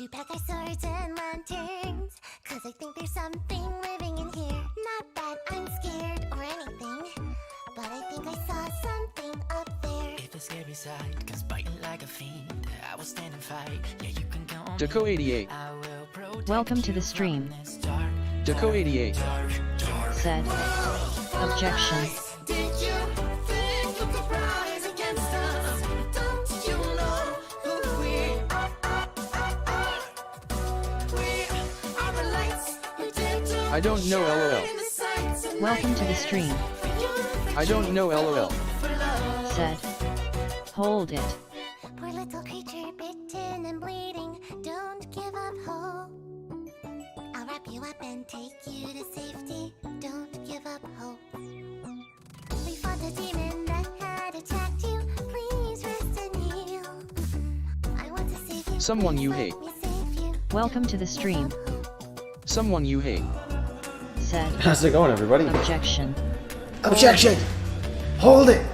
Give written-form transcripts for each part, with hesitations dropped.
you pack our swords and lanterns? Cause I think there's something living in here. Not that I'm scared or anything, but I think I saw something up there. If the scary side comes biting like a fiend, I will stand and fight. Yeah, you can count on me. Deco 88. I will protect Welcome to you the stream. from this dark, Deco 88. Said. Objection. Did you think of the prize against us? Don't you know who we are? We are the lights who did to I don't know LOL. in the sights and Welcome to the stream. I don't know LOL. Said. Hold it. Poor little creature bitten and bleeding. Don't give up hope. I'll wrap you up and take you to safety. Don't give up hope. We fought the demon that had attacked you. Please rest and heal. I want to save you. Someone you Please hate. let me save you. Welcome to the stream. Someone you hate. Said. How's it going, everybody? Objection. Objection! Hold it!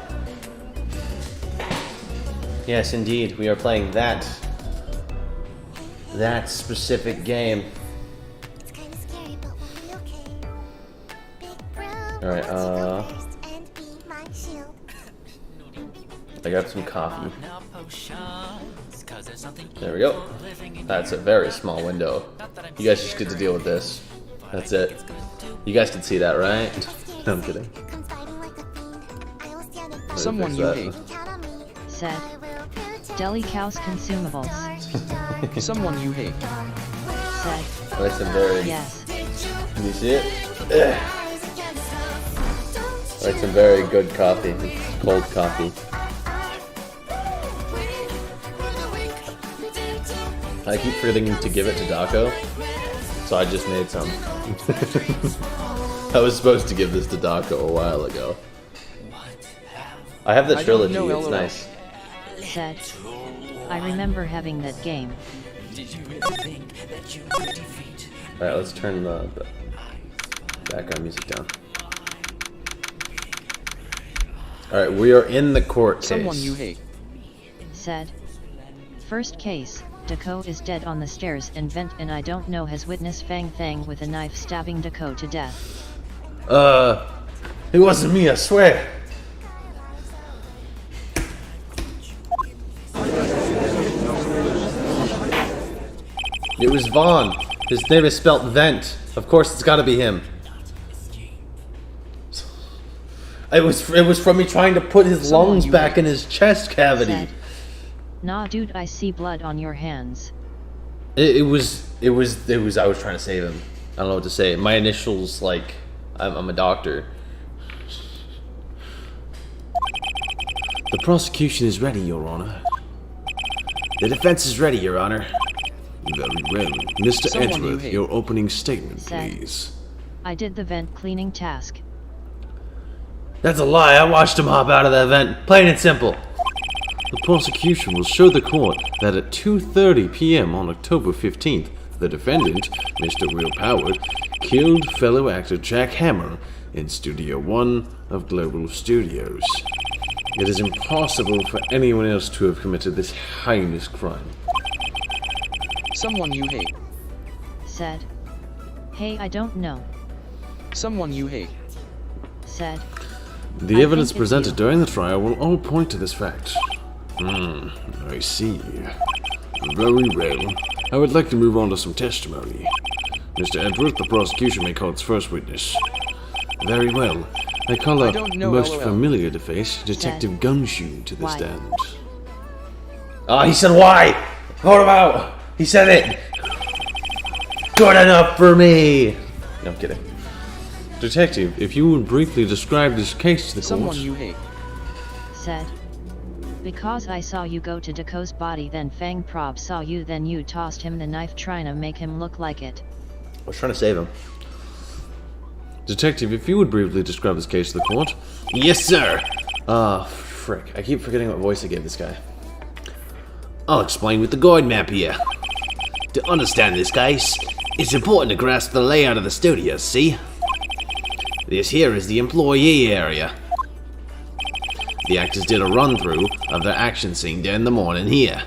Yes, indeed, we are playing that specific game. It's kind of scary, but we'll be okay. Big brown Alright, wants to go first and be my shield. I got some coffee. now potions, 'cause there's something There we go. evil living in That's a very small window. You guys just get to deal with this. That's it. You guys can see that, right? No, I'm kidding. Comes fighting like a fiend. I will stand and fight. Someone fix you that. hate. Count on me. Said. I will protect Deli Cows Consumables. dark, dark, Someone you hate. Said. Nice and very. Yes. Can you see it? Ugh. rise against us. Like some very good coffee. Cold coffee. I keep forgetting to give it to Daco, so I just made some. I was supposed to give this to Daco a while ago. I have the I don't trilogy, know it's LOL. nice. Said. I remember having that game. Did you really think that you could defeat? Alright, let's turn the background music down. Alright, we are in the court case. Someone you hate. Said. First case. Deco is dead on the stairs and vent, and I don't know has witnessed Fang Thang with a knife stabbing Deco to death. It wasn't me, I swear. It was Vaughn. His name is spelt Vent. Of course, it's gotta be him. It was from me trying to put his Someone lungs you back hate. in his chest cavity. Said. Nah, dude, I see blood on your hands. It was. I was trying to save him. I don't know what to say. My initials, like, I'm a doctor. The prosecution is ready, Your Honor. The defense is ready, Your Honor. Very well. Mr. Someone you Edgeworth, hate. your opening statement, Said. please. I did the vent cleaning task. That's a lie. I watched him hop out of that vent. Plain and simple. The prosecution will show the court that at 2:30 p.m. on October 15th, the defendant, Mr. Will Howard, killed fellow actor Jack Hammer in Studio 1 of Global Studios. It is impossible for anyone else to have committed this heinous crime. Someone you hate. Said. Hey, I don't know. Someone you hate. Said. The I evidence think it's presented you. during the trial will all point to this fact. I see. Very well. I would like to move on to some testimony. Mr. Edgeworth, the prosecution may call its first witness. Very well. I call I up don't know most LOL. familiar to face, Detective Gumshoe, to the Why? stand. Ah, he said why! Vote him out! He said it! Good enough for me! No, I'm kidding. Detective, if you would briefly describe this case to the Someone court. you hate. Said. Because I saw you go to Deco's body, then Fang Prob saw you, then you tossed him the knife trying to make him look like it. I was trying to save him. Detective, if you would briefly describe this case to the court. Yes, sir! Frick. I keep forgetting what voice I gave this guy. I'll explain with the guide map here. To understand this case, it's important to grasp the layout of the studio, see? This here is the employee area. The actors did a run-through of their action scene during the morning here.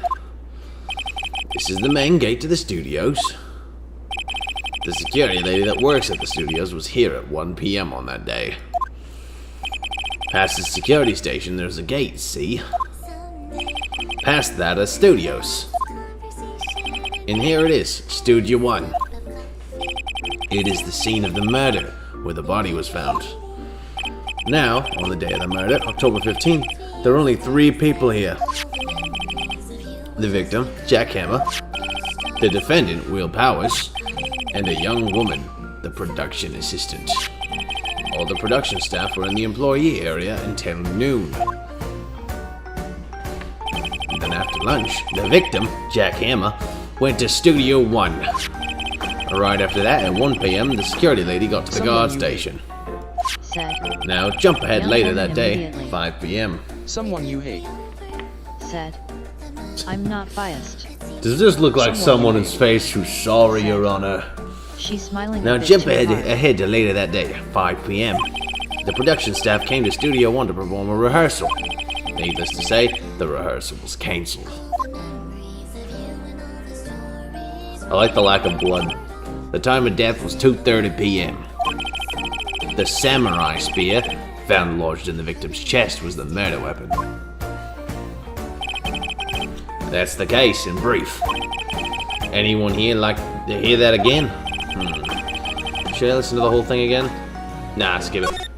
This is the main gate to the studios. The security lady that works at the studios was here at 1 p.m. on that day. Past the security station, there's a gate, see? Past that are studios. And here it is, Studio 1. It is the scene of the murder, where the body was found. Now, on the day of the murder, October 15th, there are only 3 people here. The victim, Jack Hammer, the defendant, Will Powers, and a young woman, the production assistant. All the production staff were in the employee area until noon. Then after lunch, the victim, Jack Hammer, went to Studio 1. Right after that, at 1 p.m., the security lady got to the guard station. Said. Now, jump ahead Young later woman that day, immediately. 5 p.m. Someone you hate. Said. I'm not biased. Does this look like Someone someone's face who's sorry, Your Honor? She's smiling Now a bit jump too ahead, hard. ahead to later that day, 5 p.m. The production staff came to Studio 1 to perform a rehearsal. Needless to say, the rehearsal was cancelled. I like the lack of blood. The time of death was 2:30 p.m. The samurai spear, found lodged in the victim's chest, was the murder weapon. That's the case, in brief. Anyone here like to hear that again? Should I listen to the whole thing again? Nah, skip it.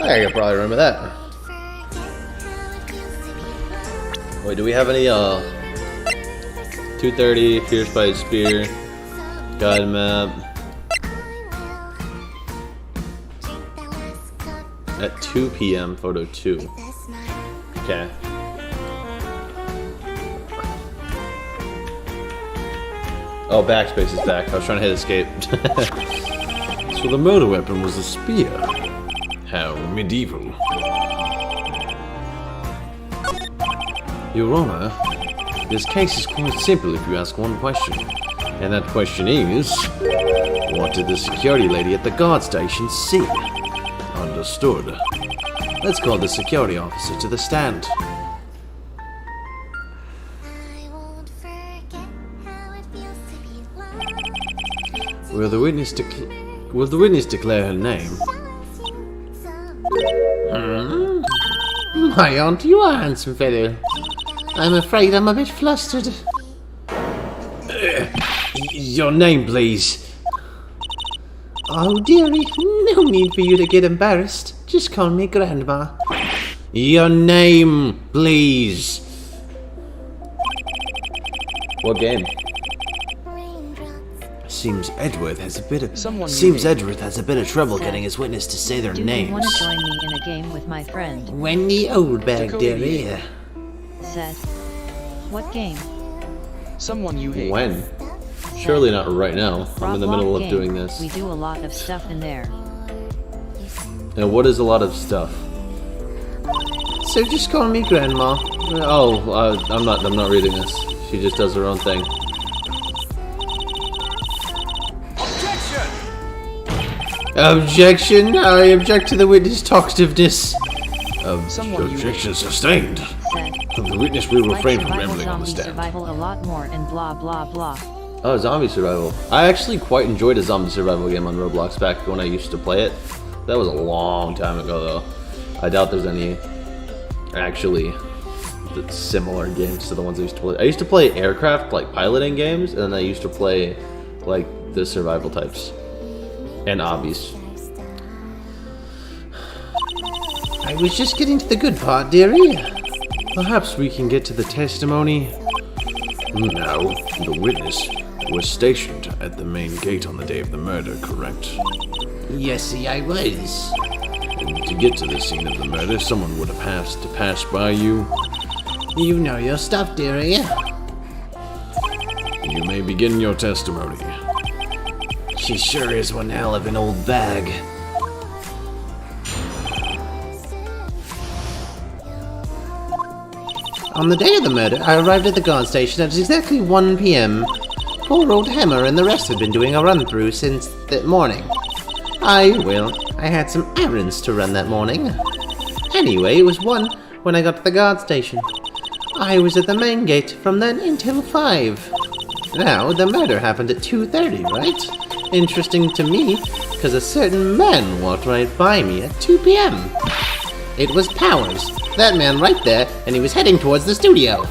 I could probably remember that. Wait, do we have any, 2:30, pierced by a spear, guide map. At 2 p.m., photo 2. Okay. Oh, backspace is back. I was trying to hit escape. So the murder weapon was a spear. How medieval. Your Honor, this case is quite simple if you ask one question. And that question is, what did the security lady at the guard station see? Understood. Let's call the security officer to the stand. I won't forget how it feels to be loved. Will the witness declare her name? My aunt, you are a handsome fellow. I'm afraid I'm a bit flustered. Your name, please. Oh, dearie, no need for you to get embarrassed. Just call me Grandma. Your name, please. What game? Raindrops. Seems Edward has a bit of trouble getting his witness to say their Do you names. want to join me in a game with my friend? When the old bag, Dakota dearie. Said. What game? Someone you hate. When? Surely not right now. I'm in the Roblox middle of game. doing this. We do a lot of stuff in there. And what is a lot of stuff? So just call me Grandma. I'm not reading this. She just does her own thing. Objection! I object to the witness talkativeness. Someone you Objection sustained. Said. The witness will Like refrain from survival, rambling on the zombie stand. survival a lot more and blah blah blah. Oh, zombie survival. I actually quite enjoyed a zombie survival game on Roblox back when I used to play it. That was a long time ago, though. I doubt there's any actually similar games to the ones I used to play. I used to play aircraft, like piloting games, and then I used to play like the survival types and obbies. I was just getting to the good part, dearie. Perhaps we can get to the testimony. Now, the witness was stationed at the main gate on the day of the murder, correct? Yes, I was. And to get to the scene of the murder, someone would have to pass by you. You know your stuff, dearie. You may begin your testimony. She sure is one hell of an old bag. On the day of the murder, I arrived at the guard station at exactly 1 p.m. Poor old Hammer and the rest have been doing a run-through since that morning. I had some errands to run that morning. Anyway, it was 1 when I got to the guard station. I was at the main gate from then until 5. Now, the murder happened at 2:30, right? Interesting to me, because a certain man walked right by me at 2 p.m. It was Powers, that man right there, and he was heading towards the studio.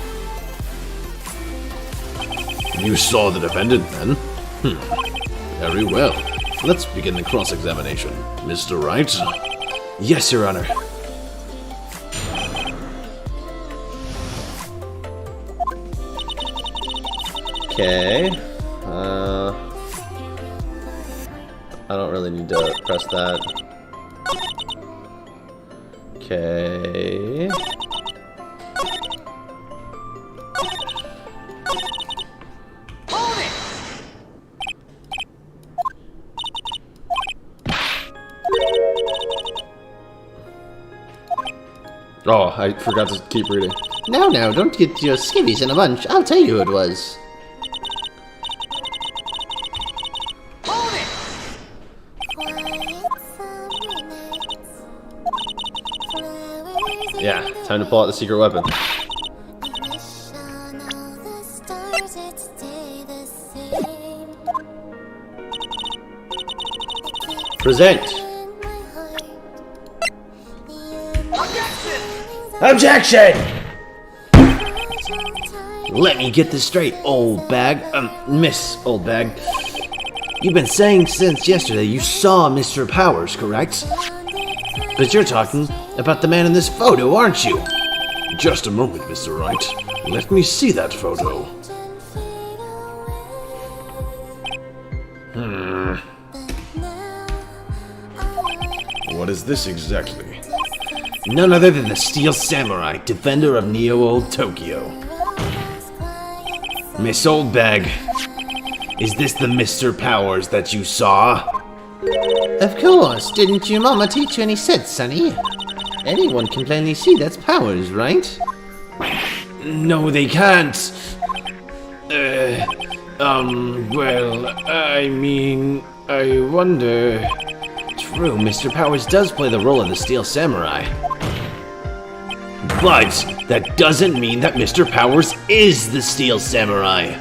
You saw the defendant then? Very well. Let's begin the cross-examination. Mr. Wright? Yes, Your Honor. Okay. I don't really need to press that. Okay. Oh, I forgot to keep reading. No, don't get your skivvies in a bunch. I'll tell you who it was. Yeah, time to pull out the secret weapon. Present! Objection! Let me get this straight, old bag. Miss Old Bag. You've been saying since yesterday you saw Mr. Powers, correct? But you're talking about the man in this photo, aren't you? Just a moment, Mr. Wright. Let me see that photo. What is this exactly? None other than the Steel Samurai, defender of Neo-Old Tokyo. Miss Old Bag, is this the Mr. Powers that you saw? Of course, didn't your mama teach you any sense, sonny? Anyone can plainly see that's Powers, right? No, they can't. Well, I mean, I wonder... True, Mr. Powers does play the role of the Steel Samurai. But that doesn't mean that Mr. Powers is the Steel Samurai.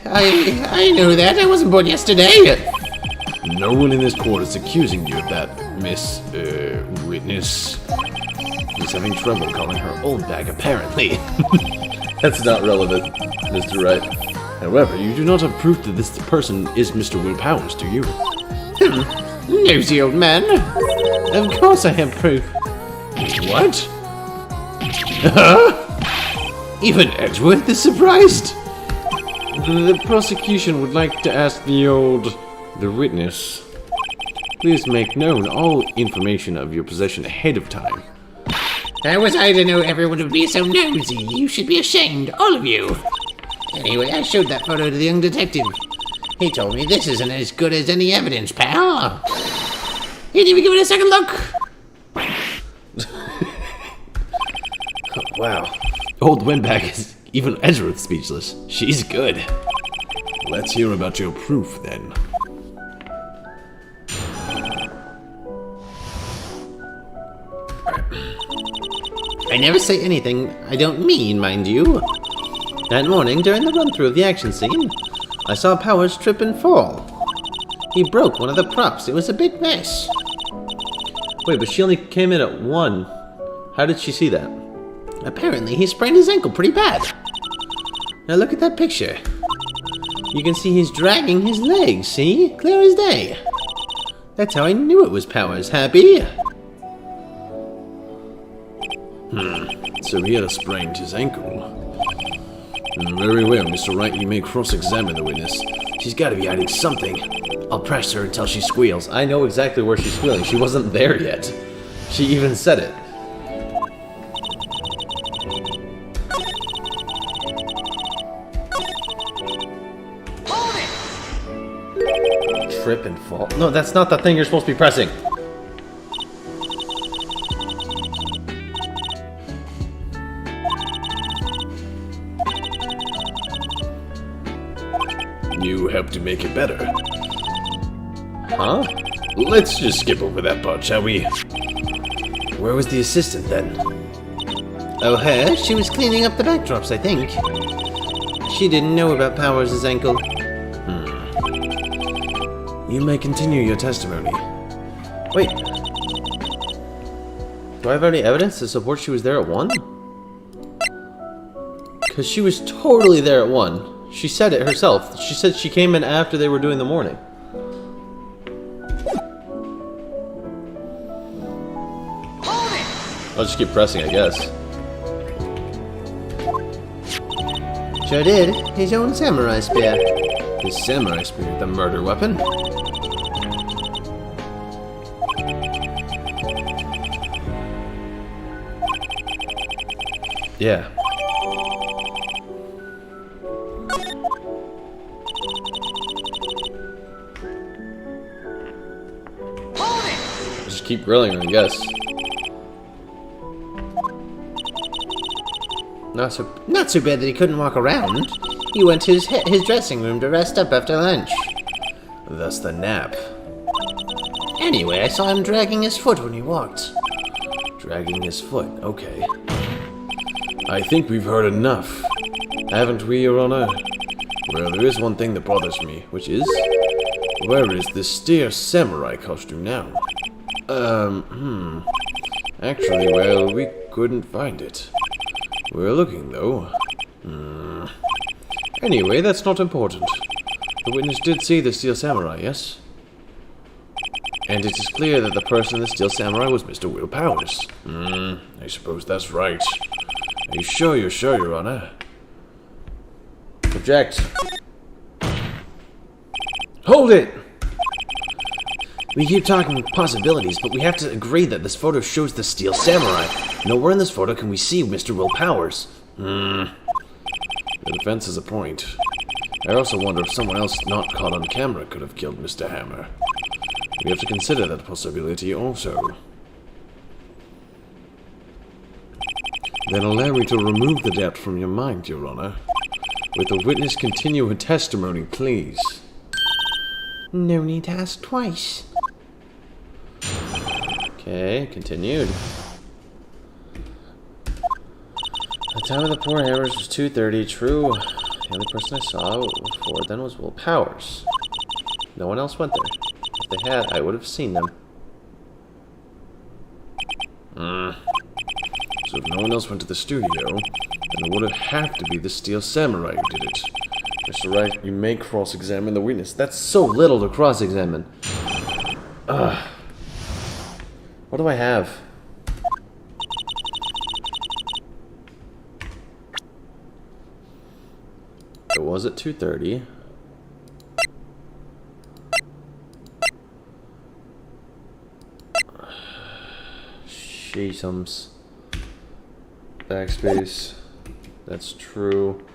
I knew that. I wasn't born yesterday. No one in this court is accusing you of that, Miss, Witness. He's having trouble calling her Old Bag, apparently. That's not relevant, Mr. Wright. However, you do not have proof that this person is Mr. Will Powers, do you? Nosy old man. Of course I have proof. What? Even Edgeworth is surprised. The prosecution would like to ask the witness. Please make known all information of your possession ahead of time. How was I to know everyone would be so nosy? You should be ashamed, all of you. Anyway, I showed that photo to the young detective. He told me this isn't as good as any evidence, pal. He didn't even give it a second look. Oh, wow. Old Windbag is even Edgeworth speechless. She's good. Let's hear about your proof, then. I never say anything I don't mean, mind you. That morning, during the run-through of the action scene, I saw Powers trip and fall. He broke one of the props. It was a big mess. Wait, but she only came in at 1. How did she see that? Apparently, he sprained his ankle pretty bad. Now look at that picture. You can see he's dragging his legs, see? Clear as day. That's how I knew it was Powers. Happy? So he had sprained his ankle. Very well, Mr. Wright, you may cross-examine the witness. She's got to be hiding something. I'll press her until she squeals. I know exactly where she's squealing. She wasn't there yet. She even said it. Trip and fall. No, that's not the thing you're supposed to be pressing. You helped to make it better. Huh? Let's just skip over that part, shall we? Where was the assistant then? Oh, her? She was cleaning up the backdrops, I think. She didn't know about Powers' ankle. You may continue your testimony. Wait. Do I have any evidence to support she was there at 1? Because she was totally there at 1. She said it herself. She said she came in after they were doing the morning. I'll just keep pressing, I guess. Sure did. His own samurai spear. His samurai spear, the murder weapon? Yeah. Just keep grilling her, I guess. Not so bad that he couldn't walk around. He went to his dressing room to rest up after lunch. Thus the nap. Anyway, I saw him dragging his foot when he walked. Dragging his foot, okay. I think we've heard enough. Haven't we, Your Honor? Well, there is one thing that bothers me, which is... where is this steer samurai costume now? Actually, well, we couldn't find it. We're looking, though. Anyway, that's not important. The witness did see the steel samurai, yes? And it is clear that the person in the steel samurai was Mr. Will Powers. I suppose that's right. Are you sure you're sure, Your Honor? Object. Hold it! We keep talking possibilities, but we have to agree that this photo shows the steel samurai. Nowhere in this photo can we see Mr. Will Powers. The defense has a point. I also wonder if someone else not caught on camera could have killed Mr. Hammer. We have to consider that possibility also. Then allow me to remove the doubt from your mind, Your Honor. With the witness continue her testimony, please. No need to ask twice. Okay, continued. The time of the poor hammers was 2:30, true. The only person I saw before then was Will Powers. No one else went there. If they had, I would have seen them. So if no one else went to the studio, then it would have to be the steel samurai who did it. Mr. Wright, you may cross-examine the witness. That's so little to cross-examine. What do I have? It was at 2:30. Sheesums. Backspace. That's true.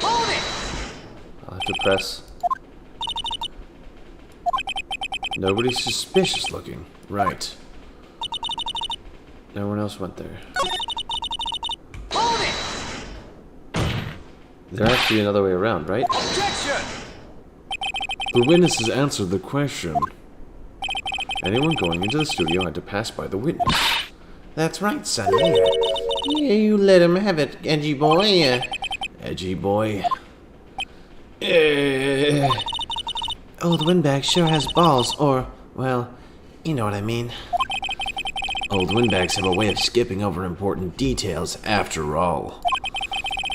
I'll have to press. Nobody's suspicious looking. Right. No one else went there. There has to be another way around, right? Objection! The witness has answered the question. Anyone going into the studio had to pass by the witness. That's right, Sonny. Yeah, you let him have it, edgy boy. Edgy boy. Old Windbag sure has balls, or, well, you know what I mean. Old Windbags have a way of skipping over important details, after all.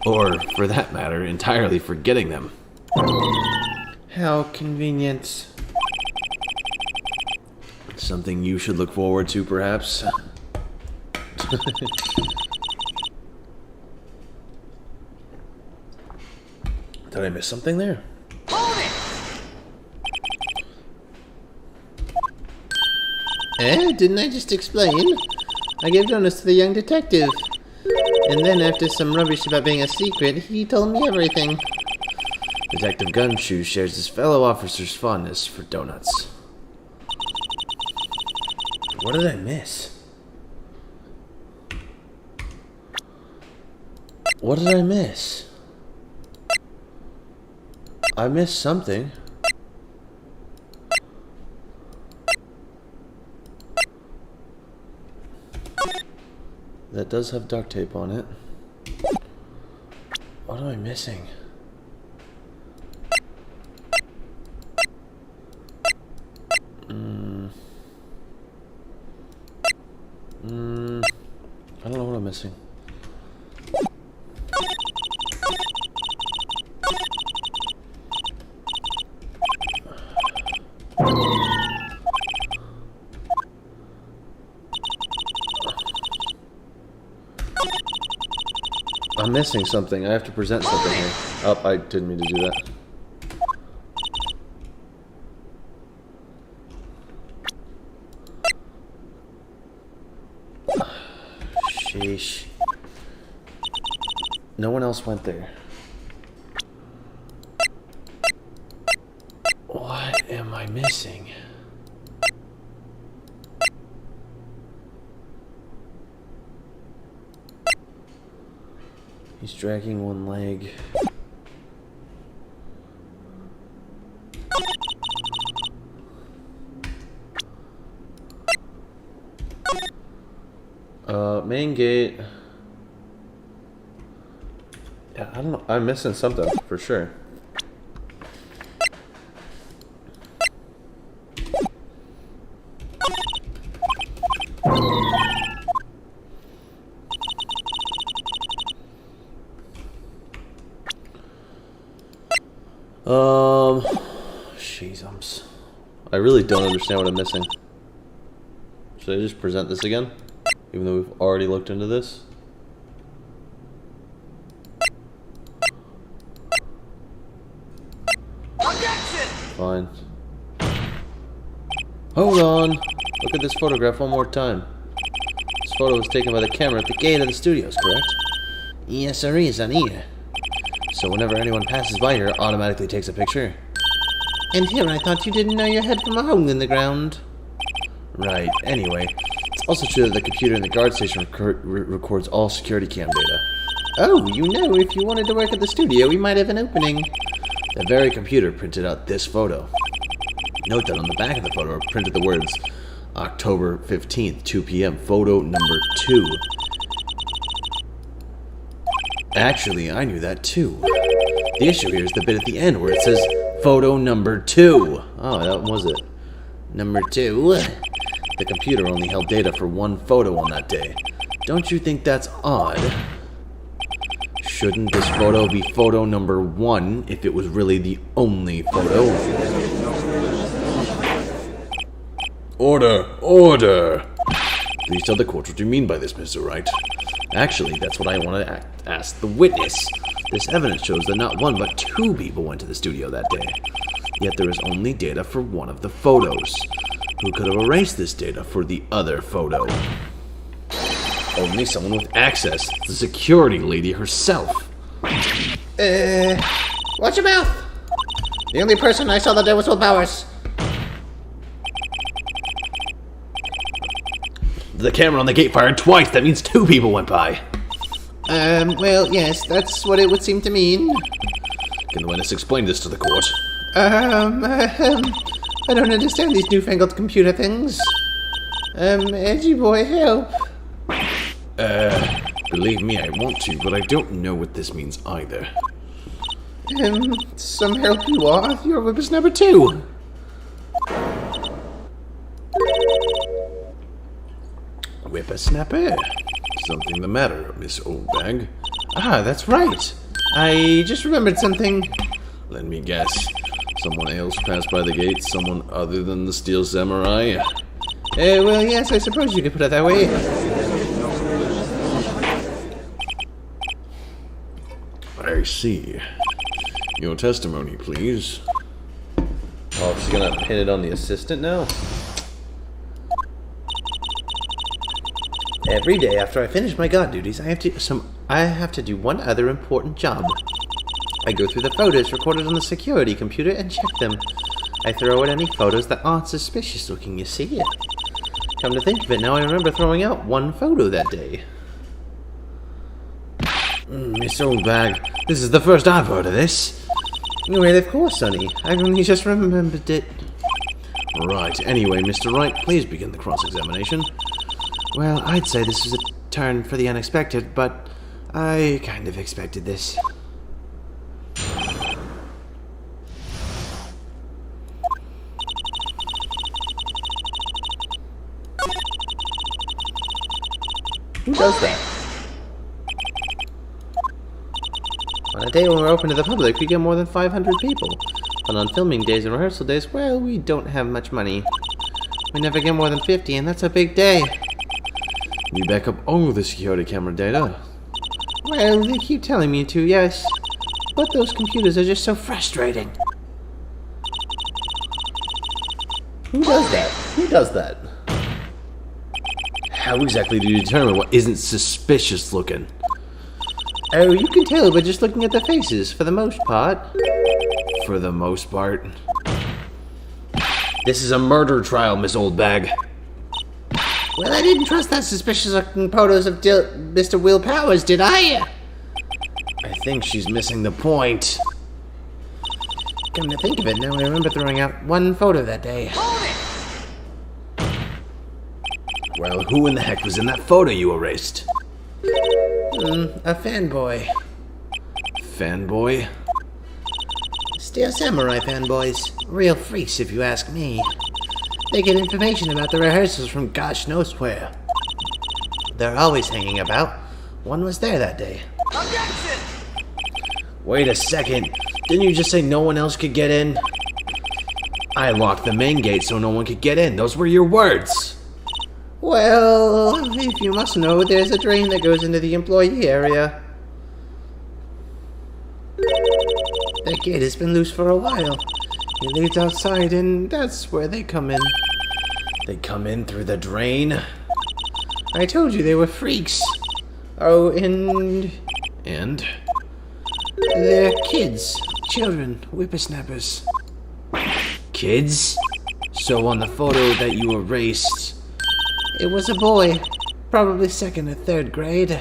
Or, for that matter, entirely forgetting them. How convenient. Something you should look forward to, perhaps? Did I miss something there? Didn't I just explain? I gave donuts to the young detective. And then after some rubbish about being a secret, he told me everything. Detective Gumshoe shares his fellow officer's fondness for donuts. What did I miss? What did I miss? I missed something. that does have duct tape on it. What am I missing? I don't know what I'm missing. I'm missing something. I have to present something here. Oh, I didn't mean to do that. Sheesh. No one else went there. What am I missing? He's dragging one leg. Main gate. Yeah, I don't know. I'm missing something for sure. Jeez, I really don't understand what I'm missing. Should I just present this again? Even though we've already looked into this? Objection! Fine. Hold on! Look at this photograph one more time. This photo was taken by the camera at the gate of the studios, correct? Yes, sir, is on here. So whenever anyone passes by here, it automatically takes a picture. And here, I thought you didn't know your head from a hole in the ground. Right, anyway. It's also true that the computer in the guard station records all security cam data. Oh, you know, if you wanted to work at the studio, we might have an opening. The very computer printed out this photo. Note that on the back of the photo are printed the words, October 15th, 2 p.m., photo number 2. Actually, I knew that too. The issue here is the bit at the end where it says, photo number 2. Oh, that was it. Number 2. The computer only held data for one photo on that day. Don't you think that's odd? Shouldn't this photo be photo number 1 if it was really the only photo? Order! Order! Please tell the court what you mean by this, Mr. Wright. Actually, that's what I want to ask the witness. This evidence shows that not one but 2 people went to the studio that day. Yet there is only data for one of the photos. Who could have erased this data for the other photo? Only someone with access. The security lady herself. Watch your mouth! The only person I saw that day was Will Powers. The camera on the gate fired twice. That means 2 people went by. Well, yes, that's what it would seem to mean. Can the witness explain this to the court? I don't understand these newfangled computer things. Edgy boy, help. Believe me, I want to, but I don't know what this means either. Some help you are. You're whippersnapper too. Whippersnapper? Something the matter, Miss Oldbag? Ah, that's right. I just remembered something. Let me guess. Someone else passed by the gate, someone other than the Steel Samurai? Well, yes, I suppose you could put it that way. I see. Your testimony, please. Oh, she's gonna pin it on the assistant now? Every day after I finish my guard duties, I have to do one other important job. I go through the photos recorded on the security computer and check them. I throw out any photos that aren't suspicious looking, you see. Come to think of it, now I remember throwing out one photo that day. Miss Oldbag, this is the first I've heard of this. Well, of course, Sonny. I've only just remembered it. Right, anyway, Mr. Wright, please begin the cross-examination. Well, I'd say this was a turn for the unexpected, but I kind of expected this. Who does that? On a day when we're open to the public, we get more than 500 people. But on filming days and rehearsal days, well, we don't have much money. We never get more than 50, and that's a big day. You back up all the security camera data. Well, they keep telling me to, yes. But those computers are just so frustrating. Who does that? Who does that? How exactly do you determine what isn't suspicious looking? Oh, you can tell by just looking at the faces, for the most part. For the most part. This is a murder trial, Miss Oldbag. Well, I didn't trust that suspicious-looking photos of Mr. Will Powers, did I? I think she's missing the point. Come to think of it, now I remember throwing out one photo that day. Well, who in the heck was in that photo you erased? A fanboy. Fanboy? Steel Samurai fanboys. Real freaks, if you ask me. They get information about the rehearsals from gosh knows where. They're always hanging about. One was there that day. Wait a second. Didn't you just say no one else could get in? I locked the main gate so no one could get in. Those were your words. Well, if you must know, there's a drain that goes into the employee area. That gate has been loose for a while. It leads outside, and that's where they come in. They come in through the drain? I told you they were freaks. Oh, and... And? They're kids. Children. Whippersnappers. Kids? So on the photo that you erased... It was a boy. Probably 2nd or 3rd grade.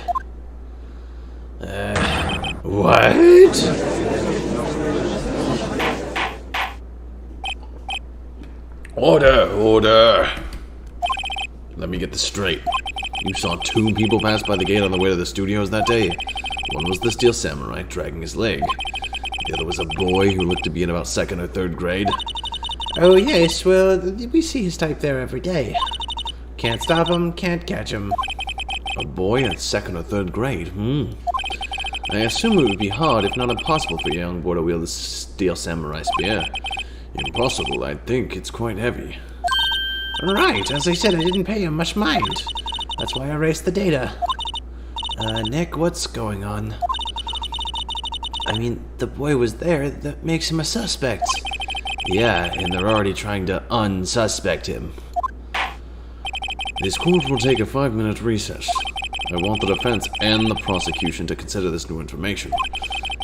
What? Order! Let me get this straight. You saw 2 people pass by the gate on the way to the studios that day. One was the Steel Samurai dragging his leg. The other was a boy who looked to be in about 2nd or 3rd grade. Oh yes, well, we see his type there every day. Can't stop him, can't catch him. A boy at 2nd or 3rd grade? I assume it would be hard, if not impossible, for a young boy to wield the Steel Samurai spear. Impossible, I think. It's quite heavy. Right, as I said, I didn't pay him much mind. That's why I erased the data. Nick, what's going on? I mean, the boy was there. That makes him a suspect. Yeah, and they're already trying to unsuspect him. This court will take a 5-minute recess. I want the defense and the prosecution to consider this new information.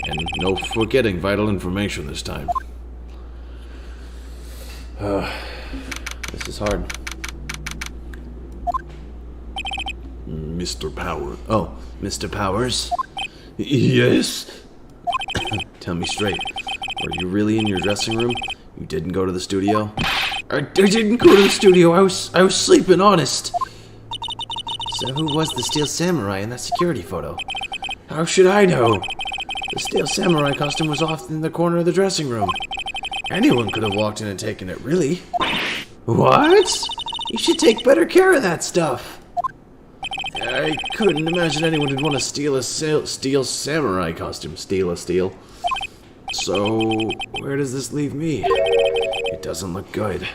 And no forgetting vital information this time. This is hard. Mr. Powers. Oh, Mr. Powers? Yes? Tell me straight. Were you really in your dressing room? You didn't go to the studio? I didn't go to the studio. I was sleeping, honest. So who was the Steel Samurai in that security photo? How should I know? The Steel Samurai costume was off in the corner of the dressing room. Anyone could have walked in and taken it, really. What? You should take better care of that stuff. I couldn't imagine anyone would want to steal a Steel Samurai costume. Steal a steel. So, where does this leave me? It doesn't look good.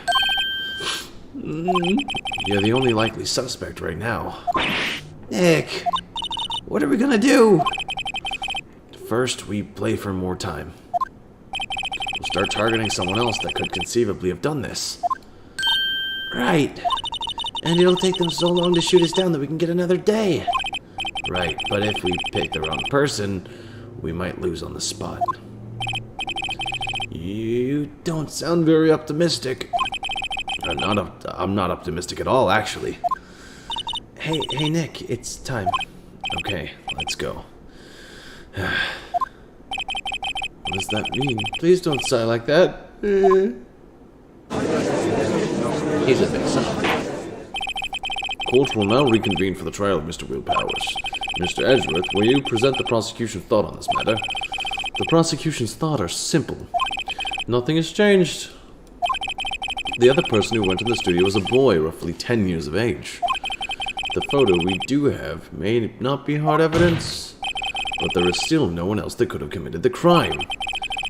You're the only likely suspect right now. Nick, what are we gonna do? First, we play for more time. We'll start targeting someone else that could conceivably have done this. Right. And it'll take them so long to shoot us down that we can get another day. Right, but if we pick the wrong person, we might lose on the spot. You don't sound very optimistic. I'm not optimistic at all, actually. Hey, Nick, it's time. Okay, let's go. What does that mean? Please don't sigh like that. He's a big son. court will now reconvene for the trial of Mr. Will Powers. Mr. Edgeworth, will you present the prosecution's thought on this matter? The prosecution's thought are simple. Nothing has changed. The other person who went in the studio was a boy, roughly 10 years of age. The photo we do have may not be hard evidence, but there is still no one else that could have committed the crime.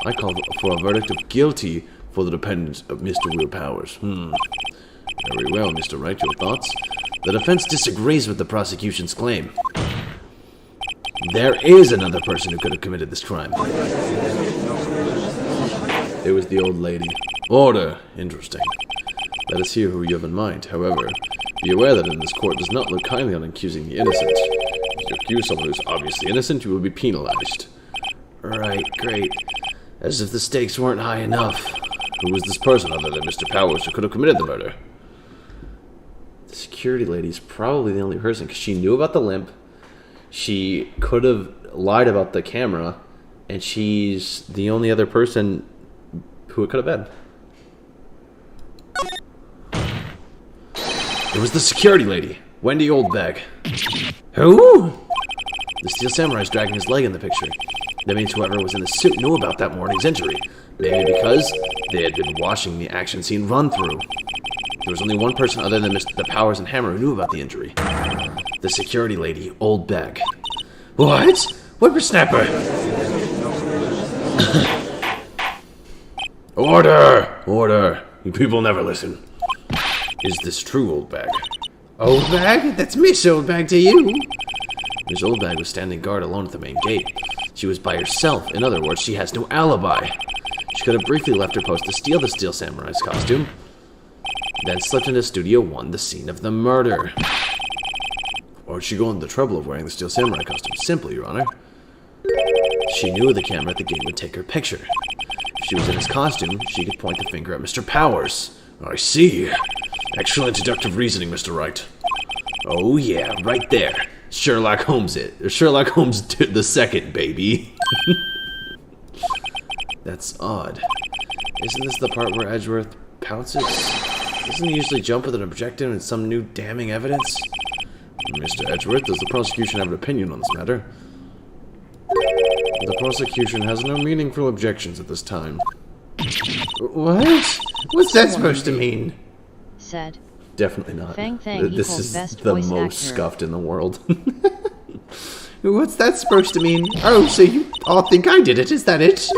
I call for a verdict of guilty for the dependent of Mr. Will Powers. Very well, Mr. Wright, your thoughts? The defense disagrees with the prosecution's claim. There is another person who could have committed this crime. It was the old lady. Order. Interesting. Let us hear who you have in mind. However, be aware that in this court does not look kindly on accusing the innocent. If you accuse someone who's obviously innocent, you will be penalized. Right, great. As if the stakes weren't high enough. Who was this person other than Mr. Powers who could have committed the murder? The security lady's probably the only person, because she knew about the limp. She could have lied about the camera, and she's the only other person who it could have been. It was the security lady, Wendy Oldbag. Who? The Steel Samurai's dragging his leg in the picture. That means whoever was in the suit knew about that morning's injury. Maybe because they had been watching the action scene run through. There was only one person other than the Powers and Hammer who knew about the injury. The security lady, Oldbag. What? Whippersnapper! Order! Order! You people never listen. Is this true, Oldbag? Oldbag? That's Miss Oldbag to you. Miss Oldbag was standing guard alone at the main gate. She was by herself. In other words, she has no alibi. She could have briefly left her post to steal the Steel Samurai's costume, then slipped into Studio 1, the scene of the murder. Or did she go into the trouble of wearing the Steel Samurai costume? Simply, Your Honor. She knew the camera at the gate would take her picture. If she was in his costume, she could point the finger at Mr. Powers. I see. Excellent deductive reasoning, Mr. Wright. Oh yeah, right there. Sherlock Holmes it. Or Sherlock Holmes the second, baby. That's odd. Isn't this the part where Edgeworth pounces? Doesn't he usually jump with an objective and some new damning evidence? Mr. Edgeworth, does the prosecution have an opinion on this matter? The prosecution has no meaningful objections at this time. What? What's that supposed to mean? Said. Definitely not. Fang Fang This equals is best the voice most actor. scuffed in the world. What's that supposed to mean? Oh, so you all think I did it, is that it?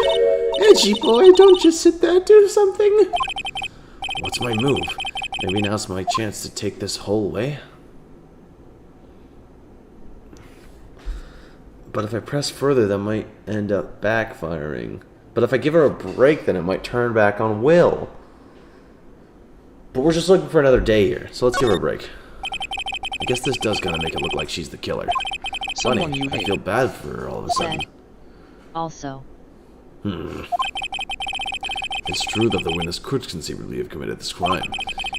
Edgy boy, don't just sit there, do something. What's my move? Maybe now's my chance to take this whole way? But if I press further, that might end up backfiring. But if I give her a break, then it might turn back on Will. But we're just looking for another day here, so let's give her a break. I guess this does kind of make it look like she's the killer. Someone Funny, you I hate. feel bad for her all of a sudden. Said. Also. It's true that the witness could conceivably have committed this crime.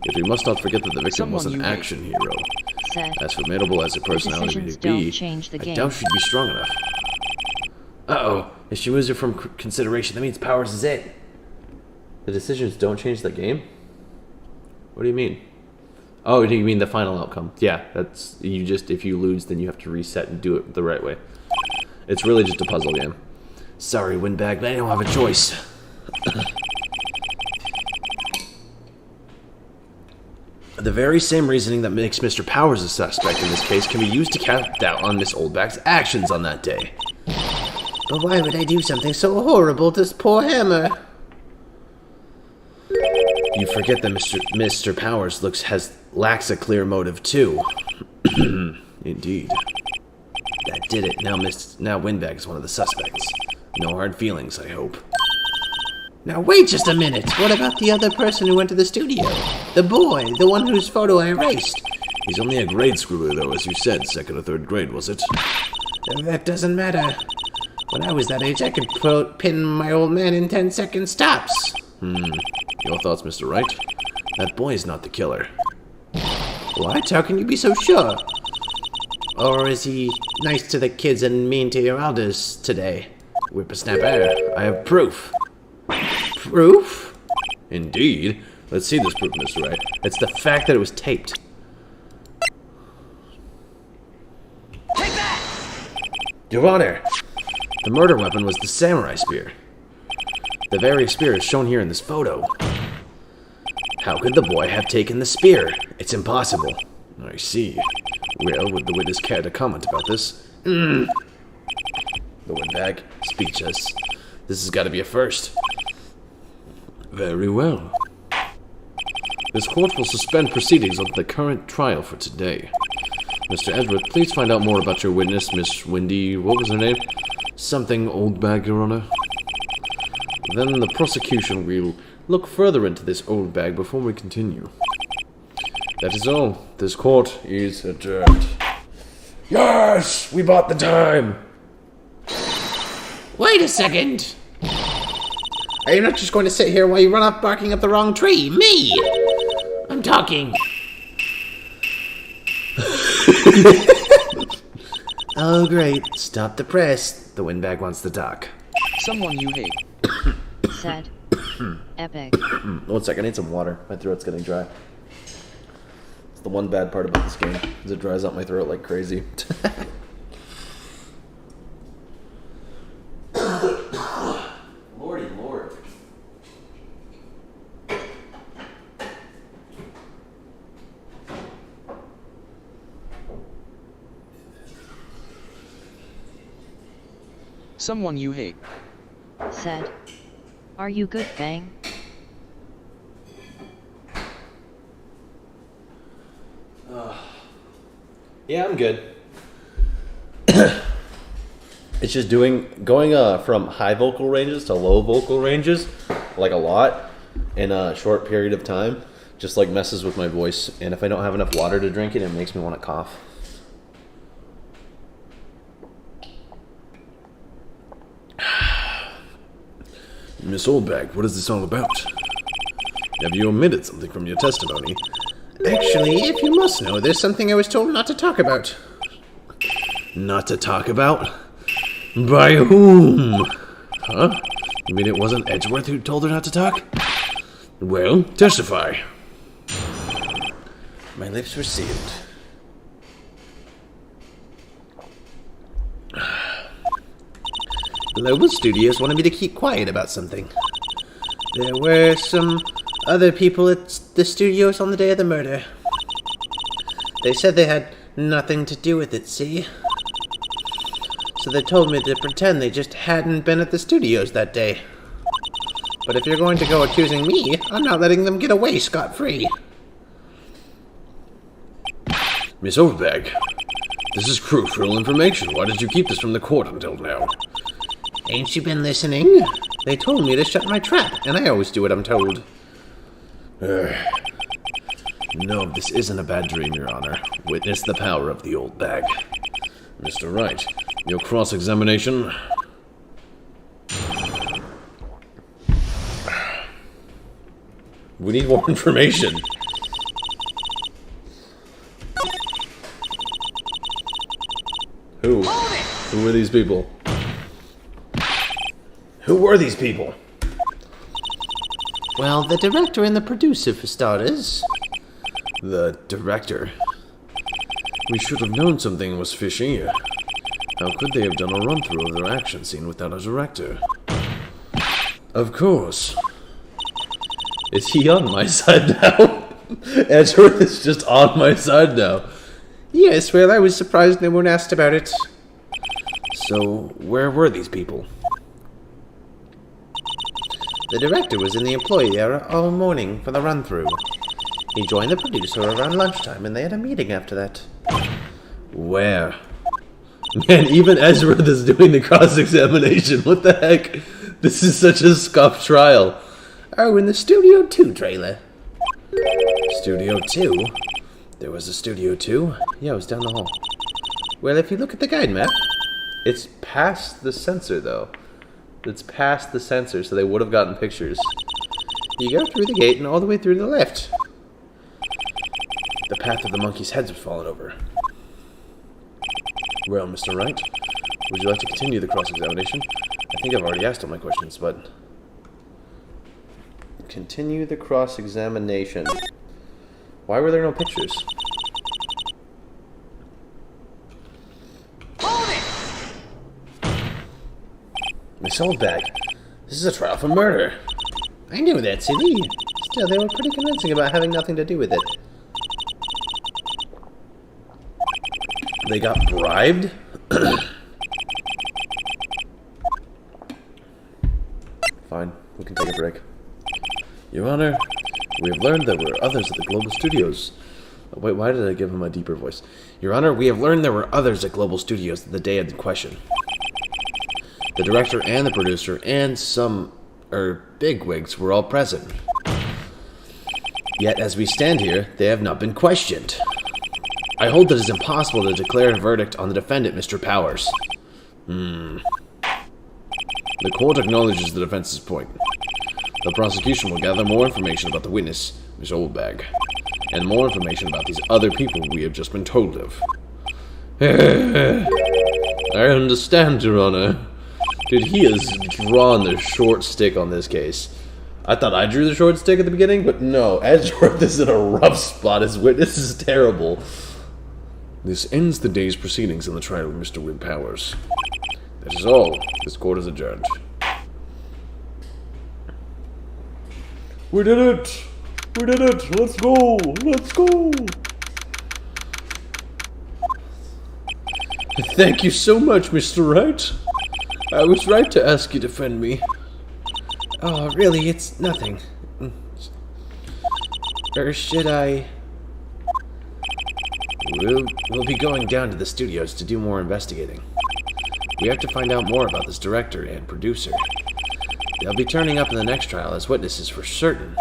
Yet we must not forget that the victim was Someone an you hate. action hero. Said. As formidable as her personality may decisions be, don't change the I game. doubt she'd be strong enough. Uh-oh. If she moves her from consideration, that means Powers is it. The decisions don't change the game? What do you mean? Oh, do you mean the final outcome? Yeah, that's... you just... if you lose, then you have to reset and do it the right way. It's really just a puzzle game. Sorry, Windbag, but I don't have a choice. The very same reasoning that makes Mr. Powers a suspect in this case can be used to cast doubt on Miss Oldbag's actions on that day. But why would I do something so horrible to this poor Hammer? You forget that Mr. Powers lacks a clear motive too. Indeed. That did it. Now Windbag is one of the suspects. No hard feelings, I hope. Now wait just a minute. What about the other person who went to the studio? The boy, the one whose photo I erased. He's only a grade schooler, though, as you said, 2nd or 3rd grade, was it? That doesn't matter. When I was that age, I could pin my old man in 10-second stops. Your thoughts, Mr. Wright? That boy is not the killer. What? How can you be so sure? Or is he nice to the kids and mean to your elders today? Whippersnapper, I have proof. Proof? Indeed. Let's see this proof, Mr. Wright. It's the fact that it was taped. Your Honor, the murder weapon was the samurai spear. The very spear is shown here in this photo. How could the boy have taken the spear? It's impossible. I see. Well, would the witness care to comment about this? The windbag, speechless. This has got to be a first. Very well. This court will suspend proceedings on the current trial for today. Mr. Edward, please find out more about your witness, Miss Wendy. What was her name? Something Oldbag, Your Honor. Then the prosecution will look further into this old bag before we continue. That is all. This court is adjourned. Yes! We bought the time! Wait a second! Are you not just going to sit here while you run off barking up the wrong tree? Me! I'm talking. Oh, great. Stop the press. The windbag wants to talk. Someone you hate. Said. Epic. 1 second, I need some water. My throat's getting dry. It's the one bad part about this game, is it dries out my throat like crazy. Lordy Lord. Someone you hate. Said. Are you good, Fang? Yeah, I'm good. It's just going from high vocal ranges to low vocal ranges, like a lot, in a short period of time, just like messes with my voice. And if I don't have enough water to drink it makes me want to cough. Miss Oldbag, what is this all about? Have you omitted something from your testimony? Actually, if you must know, there's something I was told not to talk about. Not to talk about? By whom? Huh? You mean it wasn't Edgeworth who told her not to talk? Well, testify. My lips were sealed. Global Studios wanted me to keep quiet about something. There were some other people at the studios on the day of the murder. They said they had nothing to do with it, see? So they told me to pretend they just hadn't been at the studios that day. But if you're going to go accusing me, I'm not letting them get away scot-free. Miss Overbag, this is crucial information. Why did you keep this from the court until now? Ain't you been listening? They told me to shut my trap, and I always do what I'm told. No, this isn't a bad dream, Your Honor. Witness the power of the old bag. Mr. Wright, your cross-examination. We need more information. Who? Who were these people? Who were these people? Well, the director and the producer, for starters. The director? We should have known something was fishy. How could they have done a run-through of their action scene without a director? Of course. Is he on my side now? Edgeworth is just on my side now. Yes, well, I was surprised no one asked about it. So, where were these people? The director was in the employee area all morning for the run-through. He joined the producer around lunchtime, and they had a meeting after that. Where? Man, even Edgeworth is doing the cross-examination. What the heck? This is such a scuffed trial. Oh, in the Studio 2 trailer. Studio 2? There was a Studio 2? Yeah, it was down the hall. Well, if you look at the guide map... It's past the censor, though. It's past the censor, so they would have gotten pictures. You go through the gate and all the way through to the left. The path of the monkeys' heads have fallen over. Well, Mr. Wright, would you like to continue the cross-examination? I think I've already asked all my questions, but... Continue the cross-examination. Why were there no Miss Oldbag, this is a trial for murder. I knew that, silly. Still, they were pretty convincing about having nothing to do with it. They got bribed? Fine, we can take a break. Your Honor, we have learned there were others at the Global Studios. Wait, why did I give him a deeper voice? Your Honor, we have learned there were others at Global Studios the day of the question. The director and the producer and some, bigwigs were all present. Yet, as we stand here, they have not been questioned. I hold that it is impossible to declare a verdict on the defendant, Mr. Powers. The court acknowledges the defense's point. The prosecution will gather more information about the witness, Miss Oldbag, and more information about these other people we have just been told of. I understand, Your Honor. Dude, he has drawn the short stick on this case. I thought I drew the short stick at the beginning, but no, Edgeworth is in a rough spot. His witness is terrible. This ends the day's proceedings in the trial of Mr. Will Powers. That is all. This court is adjourned. We did it! We did it! Let's go! Let's go! Thank you so much, Mr. Wright. I was right to ask you to defend me. Oh, really? It's nothing. Or should I... We'll be going down to the studios to do more investigating. We have to find out more about this director and producer. They'll be turning up in the next trial as witnesses for certain.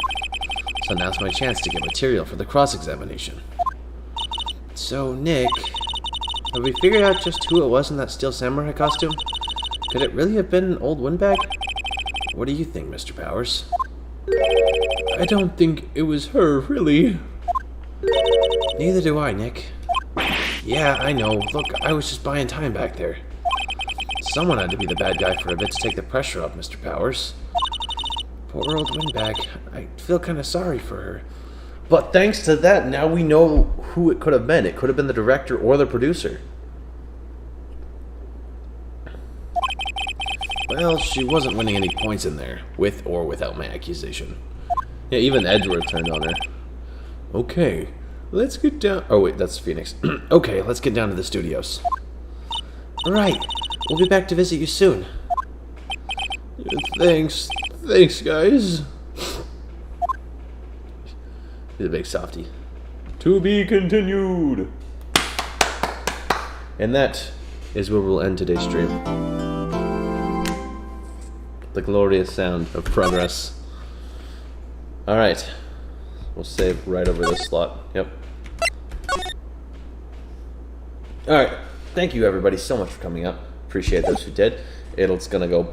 So now's my chance to get material for the cross-examination. So, Nick, have we figured out just who it was in that Steel Samurai costume? Could it really have been an old windbag? What do you think, Mr. Powers? I don't think it was her, really. Neither do I, Nick. Yeah, I know. Look, I was just buying time back there. Someone had to be the bad guy for a bit to take the pressure off, Mr. Powers. Poor old windbag. I feel kind of sorry for her. But thanks to that, now we know who it could have been. It could have been the director or the producer. Well, she wasn't winning any points in there, with or without my accusation. Yeah, even Edgeworth turned on her. Okay, let's get down... Oh, wait, that's Phoenix. Okay, let's get down to the studios. Alright, we'll be back to visit you soon. Thanks. Thanks, guys. He's a big softie. To be continued. And that is where we'll end today's stream. The glorious sound of progress. Alright. We'll save right over this slot. Yep. Alright. Thank you everybody so much for coming up. Appreciate those who did. It's gonna go.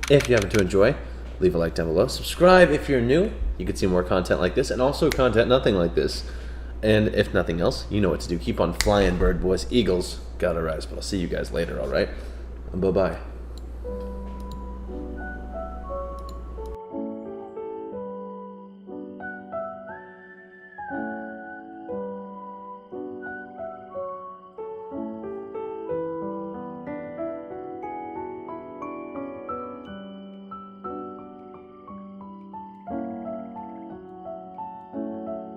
If you happen to enjoy, leave a like down below. Subscribe if you're new. You can see more content like this and also content nothing like this. And if nothing else, you know what to do. Keep on flying, bird boys. Eagles gotta rise. But I'll see you guys later, alright? Bye-bye.